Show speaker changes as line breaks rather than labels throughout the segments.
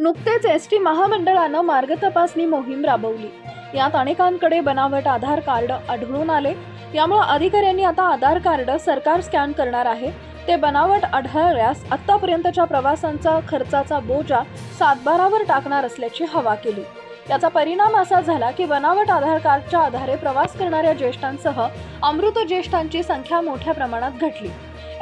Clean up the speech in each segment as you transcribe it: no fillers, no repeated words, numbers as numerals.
नुकतेच एसटी महामंडळानं मार्ग तपासणी मोहीम राबवली। यात अनेकांकडे बनावट आधार कार्ड आढळून आले। यामुळे अधिकाऱ्यांनी आता आधार कार्ड सरकार स्कॅन करणार आहे ते बनावट आढळल्यास आतापर्यंतच्या प्रवासांचा खर्चाचा बोजा सातबारावर टाकणार असल्याची हवा केली। याचा परिणाम असा झाला की बनावट आधार कार्डच्या आधारे प्रवास करणाऱ्या ज्येष्ठांसह अमृत ज्येष्ठांची संख्या मोठ्या प्रमाणात घटली।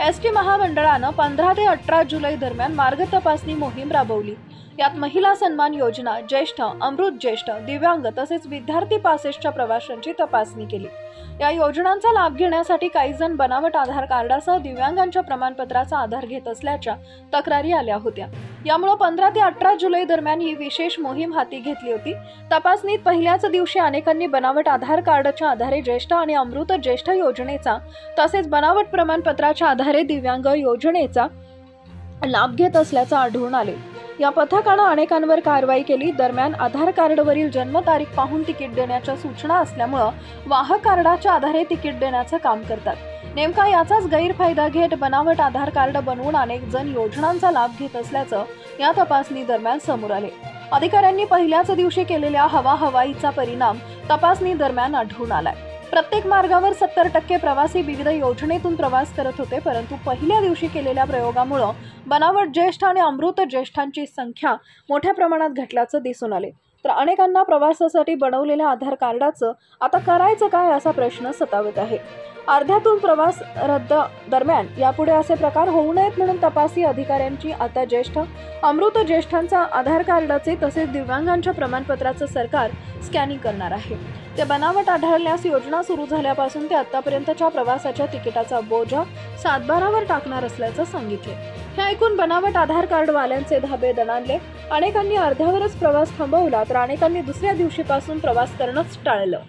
एसटी महामंडळानं 15 ते 18 जुलै दरम्यान मार्ग तपासणी मोहीम राबवली। यात महिला सन्मान योजना, ज्येष्ठ, अमृत ज्येष्ठ, दिव्यांग तसेच विद्यार्थी पासेसच्या प्रवाशांची तपासणी केली। या योजनांचा लाभ घेण्यासाठी काही जण बनावट आधार कार्डासह दिव्यांगांच्या प्रमाणपत्राचा आधार घेत असल्याच्या तक्रारी आल्या होत्या। यामुळे 15 ते 18 जुलै दरम्यान ही विशेष मोहीम हाती घेतली होती। तपासणीत पहिल्याच दिवशी अनेकांनी बनावट आधार कार्डच्या आधारे ज्येष्ठ आणि अमृत ज्येष्ठ योजनेचा तसेच बनावट प्रमाणपत्राच्या आधारे दिव्यांग योजनेचा लाभ घेत असल्याचं आढळून आले। या पथकानं अनेकांवर कारवाई केली। दरम्यान आधार कार्डवरील जन्मतारीख पाहून तिकीट देण्याच्या सूचना असल्यामुळे वाहक कार्डाच्या आधारे तिकीट देण्याचं काम करतात। नेमका याचाच गैरफायदा घेत बनावट आधार कार्ड बनवून अनेक जण योजनांचा लाभ घेत असल्याचं या तपासणी दरम्यान समोर आले। अधिकाऱ्यांनी पहिल्याच दिवशी केलेल्या हवाहवाईचा परिणाम तपासणी दरम्यान आढळून आलाय। प्रत्येक मार्गावर 70% प्रवासी विविध योजनेतून प्रवास करत होते, परंतु पहिल्या दिवशी केलेल्या प्रयोगामुळे बनावट ज्येष्ठ आणि अमृत ज्येष्ठांची संख्या मोठ्या प्रमाणात घटल्याचं दिसून आले। तर अनेकांना प्रवासासाठी बनवलेल्या आधार कार्डाचं आता करायचं काय असा प्रश्न सतावत आहे। अर्ध्यातून प्रवास रद्द दरम्यान यापुढे असे प्रकार होऊ नयेत म्हणून तपासी अधिकाऱ्यांची आता ज्येष्ठ, अमृत ज्येष्ठांचा आधार कार्डाचे तसेच दिव्यांगांच्या प्रमाणपत्राचं सरकार स्कॅनिंग करणार आहे। ते बनावट आढळल्यास योजना सुरू झाल्यापासून ते आतापर्यंतच्या प्रवासाच्या तिकिटाचा बोजा सातबारावर टाकणार असल्याचं सांगितले। हे ऐकून बनावट आधार कार्ड वाल्यांचे धाबे दणाणले। अनेकांनी अर्ध्यावरच प्रवास थांबवला तर अनेकांनी दुसऱ्या दिवशीपासून प्रवास करणंच टाळलं।